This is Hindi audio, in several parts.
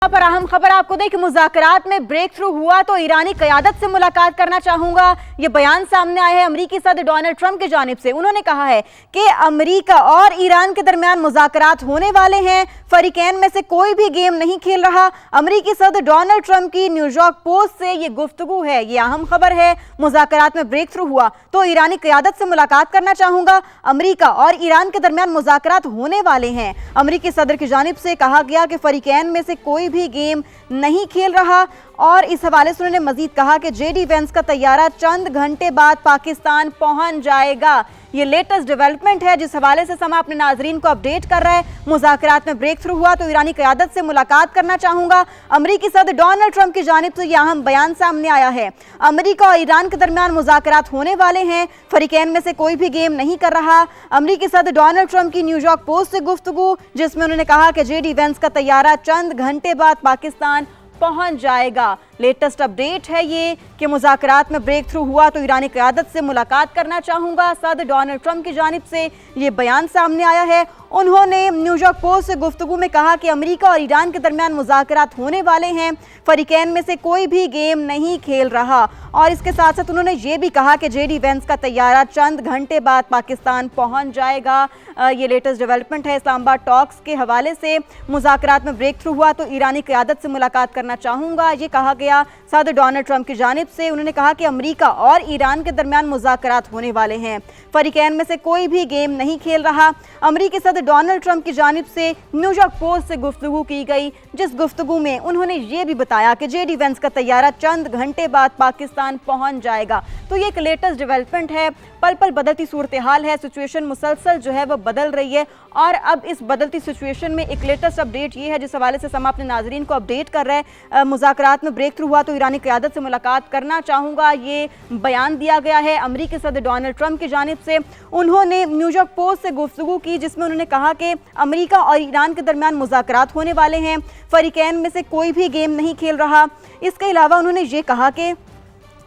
पर अहम खबर आपको दें कि मुज़ाकरात में ब्रेक थ्रू हुआ तो ईरानी क़यादत से मुलाकात करना चाहूंगा। ये बयान सामने आया है अमरीकी सदर डोनाल्ड ट्रंप की जानिब से। उन्होंने कहा है कि अमरीका और ईरान के दरमियान मुज़ाकरात होने वाले हैं, फरीकैन में से कोई भी गेम नहीं खेल रहा। अमरीकी सदर डोनाल्ड ट्रंप की न्यूयॉर्क पोस्ट से ये गुफ्तगू है, ये अहम खबर है। मुज़ाकरात में ब्रेक थ्रू हुआ तो ईरानी क़यादत से मुलाकात करना चाहूंगा। अमरीका और ईरान के दरमियान मुज़ाकरात होने वाले हैं। अमरीकी सदर की जानिब से कहा गया कि फरीकैन में से कोई भी गेम नहीं खेल रहा। और इस हवाले से उन्होंने मजीद कहा कि जेडी वेंस का तैयारा चंद घंटे बाद पाकिस्तान पहुंच जाएगा। ये लेटेस्ट डेवलपमेंट है जिस हवाले से समा अपने नाजरीन को अपडेट कर रहा है। मुज़ाकरात में ब्रेक थ्रू हुआ तो ईरानी क़यादत से मुलाकात करना चाहूंगा। अमरीकी सदर डोनाल्ड ट्रंप की जानिब से यह अहम बयान सामने आया है। अमरीका और ईरान के दरमियान मुज़ाकरात होने वाले हैं, फरीकैन में से कोई भी गेम नहीं कर रहा। अमरीकी सदर डोनाल्ड ट्रंप की न्यूयॉर्क पोस्ट से गुफ्तगू, जिसमें उन्होंने कहा कि जेडी वेंस का तैयारा चंद घंटे बाद पाकिस्तान पहुंच जाएगा। लेटेस्ट अपडेट है ये कि मुज़ाकरात में ब्रेक थ्रू हुआ तो ईरानी क़यादत से मुलाकात करना चाहूंगा। सदर डोनाल्ड ट्रंप की जानिब से ये बयान सामने आया है। उन्होंने न्यूयॉर्क पोस्ट से गुफ्तगू में कहा कि अमरीका और ईरान के दरमियान मुज़ाकरात होने वाले हैं, फरीकैन में से कोई भी गेम नहीं खेल रहा। और इसके साथ साथ उन्होंने ये भी कहा कि जेडी वेंस का तैयारा चंद घंटे बाद पाकिस्तान पहुंच जाएगा। ये लेटेस्ट डेवलपमेंट है। इस्लामाबाद टॉक्स के हवाले से मुज़ाकरात में ब्रेक थ्रू हुआ तो ईरानी क़यादत से मुलाकात करना चाहूँगा, ये कहा गया सदर डोनाल्ड ट्रंप की जानिब से। उन्होंने कहा कि अमरीका और ईरान के दरमियान मुज़ाकरात होने वाले हैं, फरीकैन में से कोई भी गेम नहीं खेल रहा। अमरीकी सदर डोनाल्ड ट्रंप की जानिब से न्यूयॉर्क पोस्ट से गुफ्तगू की गई, जिस गुफ्तगू में उन्होंने ये भी बताया कि जेडी वेंस का तैयारा चंद घंटे बाद पाकिस्तान पहुंच जाएगा। तो ये एक लेटेस्ट डेवलपमेंट है। पल पल बदलती सूरत हाल है, सिचुएशन मुसलसल जो है वो बदल रही है। और अब इस बदलती सिचुएशन में एक लेटेस्ट अपडेट ये है जिस हवाले से समा अपने नाजरीन को अपडेट कर रहे हैं। मुज़ाकरात में ब्रेक थ्रू हुआ तो ईरानी क़यादत से मुलाकात करना चाहूँगा, ये बयान दिया गया है अमरीकी सदर डोनाल्ड ट्रंप की जानिब से। उन्होंने न्यूयॉर्क पोस्ट से गुफ्तगू की, जिसमें उन्होंने कहा कि अमरीका और ईरान के दरमियान मुज़ाकरात होने वाले हैं, फरीकैन में से कोई भी गेम नहीं खेल रहा। इसके अलावा उन्होंने ये कहा कि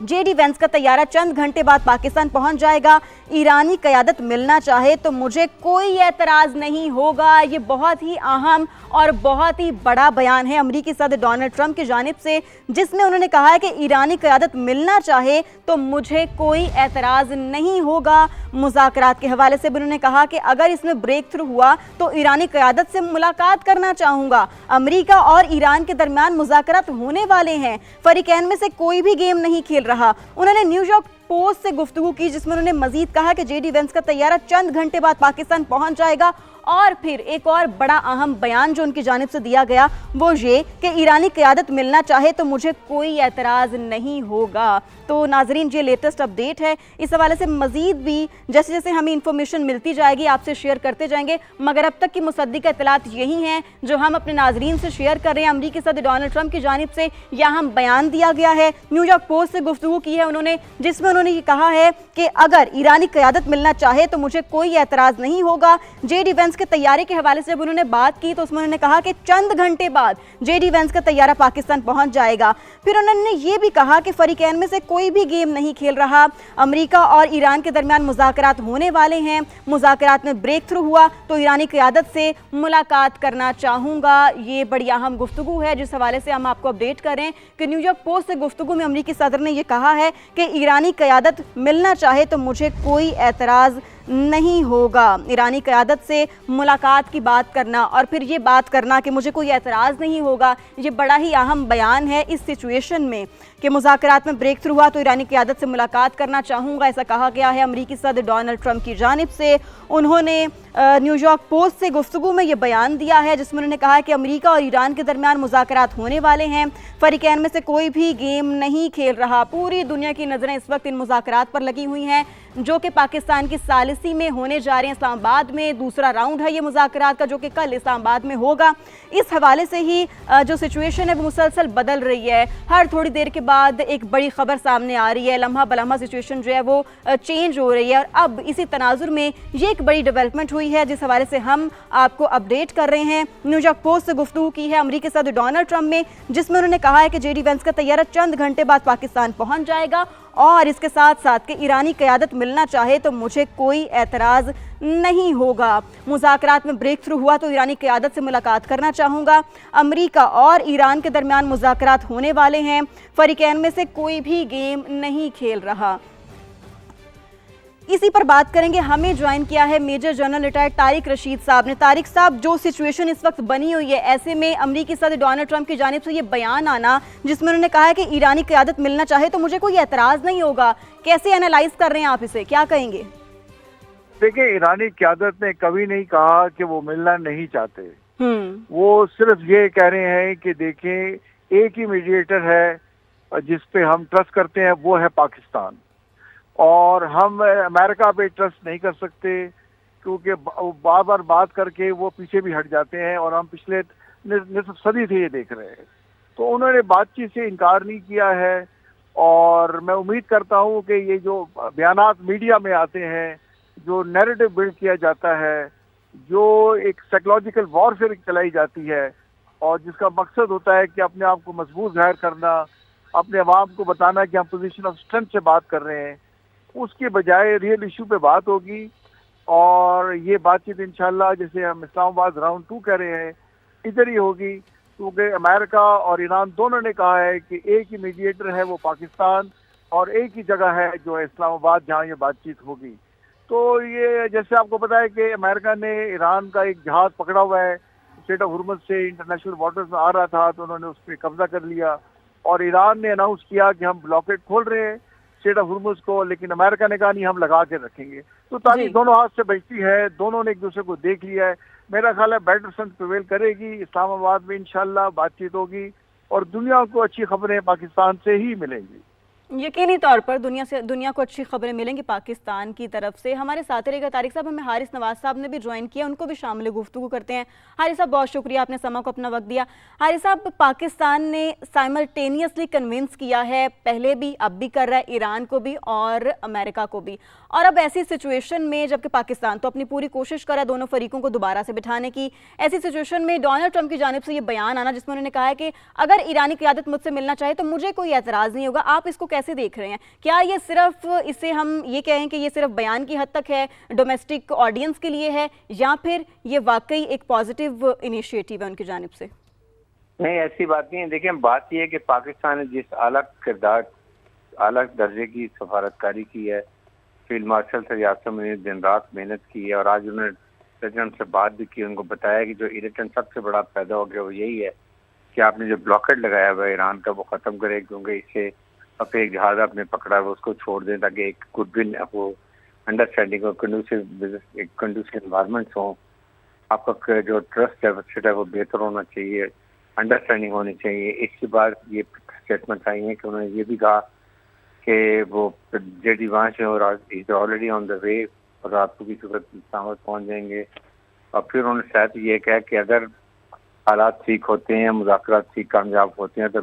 जेडी वेंस का तैयारा चंद घंटे बाद पाकिस्तान पहुंच जाएगा। ईरानी क़यादत मिलना चाहे तो मुझे कोई एतराज़ नहीं होगा। ये बहुत ही अहम और बहुत ही बड़ा बयान है अमरीकी सदर डोनाल्ड ट्रंप की जानिब से, जिसमें उन्होंने कहा है कि ईरानी क़यादत मिलना चाहे तो मुझे कोई एतराज़ नहीं होगा। मुज़ाकरात के हवाले से भी उन्होंने कहा कि अगर इसमें ब्रेक थ्रू हुआ तो ईरानी क़यादत से मुलाकात करना चाहूँगा। अमरीका और ईरान के दरमियान मुज़ाकरात होने वाले हैं, फरीकैन में से कोई भी गेम नहीं खेल रहा। उन्होंने न्यूयॉर्क पोस्ट से गुफ्तगू की, जिसमें उन्होंने मजीद कहा कि जेडी वेंस का तैयारा चंद घंटे बाद पाकिस्तान पहुंच जाएगा। और फिर एक और बड़ा अहम बयान जो उनकी जानिब से दिया गया वो ये कि ईरानी क़यादत मिलना चाहे तो मुझे कोई एतराज़ नहीं होगा। तो नाजरीन, ये लेटेस्ट अपडेट है। इस हवाले से मजीद भी जैसे जैसे हमें इंफॉर्मेशन मिलती जाएगी आपसे शेयर करते जाएंगे, मगर अब तक की मुसद्दिक़ इत्तलात यही हैं जो हम अपने नाजरीन से शेयर कर रहे हैं। अमरीकी सदर डोनाल्ड ट्रंप की जानिब से यहाँ बयान दिया गया है, न्यूयॉर्क पोस्ट से गुफ्तगू की है उन्होंने, जिसमें उन्होंने ये कहा है कि अगर ईरानी क़यादत मिलना चाहे तो मुझे कोई एतराज़ नहीं होगा। जेडी वेंस के तैयारे के हवाले से जब उन्होंने बात की तो उसमें उन्होंने कहा कि चंद घंटे बाद जेडी वेंस का तैयारा पाकिस्तान पहुंच जाएगा। फिर उन्होंने ये भी कहा कि फरीकैन में से कोई भी गेम नहीं खेल रहा। अमरीका और ईरान के दरमियान मुज़ाकरात होने वाले हैं, मुज़ाकरात में ब्रेक थ्रू हुआ तो ईरानी क़यादत से मुलाकात करना चाहूँगा। ये बड़ी अहम गुफ्तगू है जिस हवाले से हम आपको अपडेट करें कि न्यूयॉर्क पोस्ट से गुफ्तगू में अमरीकी सदर ने यह कहा है कि ईरानी क़यादत मिलना चाहे तो मुझे कोई एतराज़ नहीं होगा। ईरानी क़यादत से मुलाकात की बात करना और फिर ये बात करना कि मुझे कोई एतराज़ नहीं होगा, ये बड़ा ही अहम बयान है इस सिचुएशन में कि मुज़ाकरात में ब्रेक थ्रू हुआ तो ईरानी क़यादत से मुलाकात करना चाहूँगा, ऐसा कहा गया है अमरीकी सदर डोनाल्ड ट्रंप की जानिब से। उन्होंने न्यूयॉर्क पोस्ट से गुफ्तगू में ये बयान दिया है जिसमें उन्होंने कहा है कि अमरीका और ईरान के दरमियान मुज़ाकरात होने वाले हैं, फरीकैन में से कोई भी गेम नहीं खेल रहा। पूरी दुनिया की नज़रें इस वक्त इन मुज़ाकरात पर लगी हुई हैं जो कि पाकिस्तान की सालिसी में होने जा रहे हैं। इस्लामाबाद में दूसरा राउंड है ये मुज़ाकरात का, जो कि कल इस्लामाबाद में होगा। इस हवाले से ही जो सिचुएशन है वो मुसलसल बदल रही है। हर थोड़ी देर के बाद एक बड़ी खबर सामने आ रही है, लम्हा बलम्हा सिचुएशन जो है वो चेंज हो रही है। और अब इसी तनाजुर में ये एक बड़ी डेवलपमेंट हुई है जिस हवाले से हम आपको अपडेट कर रहे हैं। न्यूयॉर्क पोस्ट से गुफ्तगू की है अमरीकी सदर डोनाल्ड ट्रंप में, जिसमें उन्होंने कहा है कि जेडी वेंस का तैयारा चंद घंटे बाद पाकिस्तान पहुंच जाएगा। और इसके साथ साथ कि ईरानी क़यादत मिलना चाहे तो मुझे कोई एतराज़ नहीं होगा। मुज़ाकरात में ब्रेक थ्रू हुआ तो ईरानी क़यादत से मुलाकात करना चाहूँगा। अमेरिका और ईरान के दरमियान मुज़ाकरात होने वाले हैं। फ़रीक़ैन में से कोई भी गेम नहीं खेल रहा। इसी पर बात करेंगे। हमें ज्वाइन किया है major general retired Tariq Rashid sahab ने। तारिक साहब, जो सिचुएशन इस वक्त बनी हुई है, ऐसे में अमरीकी सदर डोनाल्ड ट्रंप की जानिब से ये बयान आना जिसमें उन्होंने कहा है कि ईरानी क़यादत मिलना चाहे तो मुझे कोई एतराज़ नहीं होगा, कैसे एनालाइज कर रहे हैं आप इसे, क्या कहेंगे? देखिए, ईरानी क़यादत ने कभी नहीं कहा कि वो मिलना नहीं चाहते। वो सिर्फ ये कह रहे हैं कि देखें, एक ही मीडिएटर है जिस पे हम ट्रस्ट करते हैं, वो है पाकिस्तान, और हम अमेरिका पे ट्रस्ट नहीं कर सकते क्योंकि बार बार बात करके वो पीछे भी हट जाते हैं, और हम पिछले निसफ सदी से ये देख रहे हैं। तो उन्होंने बातचीत से इनकार नहीं किया है, और मैं उम्मीद करता हूँ कि ये जो बयानात मीडिया में आते हैं, जो नैरेटिव बिल्ड किया जाता है, जो एक साइकोलॉजिकल वॉरफेयर चलाई जाती है, और जिसका मकसद होता है कि अपने आप को मजबूत जाहिर करना, अपने अवाम को बताना कि हम पोजीशन ऑफ स्ट्रेंथ से बात कर रहे हैं, उसके बजाय रियल इशू पे बात होगी। और ये बातचीत इंशाल्लाह, जैसे हम इस्लामाबाद राउंड 2 कह रहे हैं, इधर ही होगी, क्योंकि अमेरिका और ईरान दोनों ने कहा है कि एक ही मीडिएटर है वो पाकिस्तान, और एक ही जगह है जो है इस्लामाबाद, जहाँ ये बातचीत होगी। तो ये जैसे आपको पता है कि अमेरिका ने ईरान का एक जहाज पकड़ा हुआ है, स्ट्रेट ऑफ हुर्मुज़ से इंटरनेशनल वाटर्स में आ रहा था, तो उन्होंने उस पर कब्जा कर लिया, और ईरान ने अनाउंस किया कि हम ब्लॉकेट खोल रहे हैं स्ट्रेट ऑफ हुर्मुज़ को, लेकिन अमेरिका ने कहा नहीं, हम लगा के रखेंगे। तो तारीख दोनों हाथ से बचती है, दोनों ने एक दूसरे को देख लिया है। मेरा ख्याल है बेटर सेंस प्रिवेल करेगी, इस्लामाबाद में इंशाल्लाह बातचीत होगी, और दुनिया को अच्छी खबरें पाकिस्तान से ही मिलेंगी। यकीनी तौर पर दुनिया को अच्छी खबरें मिलेंगी पाकिस्तान की तरफ से। हमारे साथ रहेगा तारिक साहब, हमें हारिस नवाज साहब ने भी ज्वाइन किया, उनको भी शामिल गुफ्तगू करते हैं। हारिस साहब, बहुत शुक्रिया, आपने समा को अपना वक्त दिया। हारिस साहब, पाकिस्तान ने साइमल्टेनियसली कन्विंस किया है, पहले भी अब भी कर रहा है, ईरान को भी और अमेरिका को भी, और अब ऐसी सिचुएशन में जबकि पाकिस्तान तो अपनी पूरी कोशिश कर रहा है दोनों फरीकों को दोबारा से बिठाने की, ऐसी सिचुएशन में डोनाल्ड ट्रंप की जानिब से ये बयान आना जिसमें उन्होंने कहा है कि अगर ईरानी क़यादत मुझसे मिलना चाहे तो मुझे कोई एतराज़ नहीं होगा, आप इसको कैसे देख रहे हैं? क्या ये सिर्फ, इसे हम ये कहें कि ये सिर्फ बयान की हद तक है, डोमेस्टिक ऑडियंस के लिए है, या फिर ये वाकई एक पॉजिटिव इनिशिएटिव है उनकी जानिब से? नहीं, ऐसी बात नहीं है। देखिए, बात यह है कि पाकिस्तान ने जिस आला दर्जे की सफारतकारी की है, फील्ड मार्शल से यासम ने दिन रात मेहनत की है, और आज उन्होंने प्रेसिडेंट से बात भी की, उनको बताया कि जो इरिटेंट सबसे बड़ा पैदा हो गया वो यही है कि आपने जो ब्लॉकेट लगाया हुआ है ईरान का, वो ख़त्म करे, क्योंकि इससे अपने एक जहाज आपने पकड़ा है उसको छोड़ दें, ताकि एक गुडविल वो अंडरस्टैंडिंग और कंडूसिव एनवायरमेंट्स हो, आपका जो ट्रस्ट डेफिसिट है वो बेहतर होना चाहिए, अंडरस्टैंडिंग होनी चाहिए। इसके बाद ये स्टेटमेंट आई है कि उन्होंने ये भी कहा कि वो जेडी वहाँ से और is already on the way, और रातों की सूरत इस्लामाबाद पहुँच जाएंगे। और फिर उन्होंने शायद ये कहा कि अगर हालात ठीक होते हैं, मुज़ाकरात ठीक कामयाब होते हैं, तो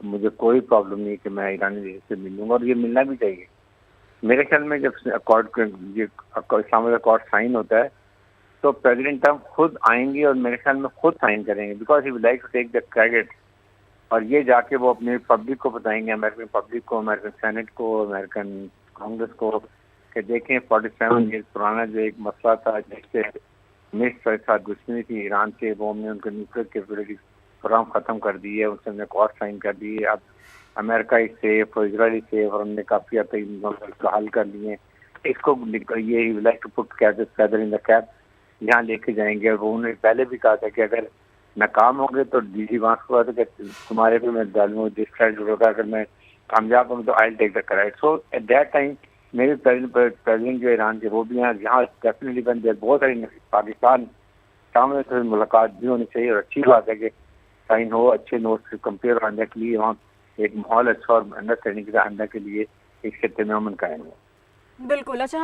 मुझे कोई प्रॉब्लम नहीं कि मैं ईरानी देश से मिलूंगा, और ये मिलना भी चाहिए। मेरे ख्याल में जब इस्लामाबाद अकॉर्ड साइन होता है तो प्रेसिडेंट ट्रंप खुद आएंगे, और मेरे ख्याल में खुद साइन करेंगे, because he would like to take the credit, और ये जाके वो अपने पब्लिक को बताएंगे, अमेरिकन पब्लिक को, अमेरिकन सेनेट को, अमेरिकन कांग्रेस को, कि देखें 47 ईयर पुराना जो एक मसला था जिससे मिस्र के साथ दुश्मनी थी ईरान से, वो हमने उनके न्यूक्लियर कैपेबिलिटी प्रोग्राम ख़त्म कर दी है, उसने अकॉर्ड साइन कर दी है। अब अमेरिका इज सेफ और इसराइल सेफ, और हमने काफ़ी हद तक हल कर लिए। इसको ये like to put feather in the cap, यहाँ लेके जाएंगे। और वो उन्होंने पहले भी कहा था कि अगर नाकाम होंगे तो डीजी वहाँ को था कि तुम्हारे पे मैं डालूँ डिस्ट्रैक्ट होगा, अगर मैं कामयाब हूँ तो I take the credit. So at that time मेरे प्रेसिडेंट जो ईरान के वो भी यहाँ डेफिनेटली बन जाए। बहुत सारी पाकिस्तान सामने से मुलाकात भी होनी चाहिए, और अच्छी बात है कि साइन हो, अच्छे नोट्स से कंपेयर करने के लिए वहाँ एक माहौल अच्छा और अंडरस्टैंडिंग के लिए एक खत्ते में अमन कायम हो। बिल्कुल। अच्छा।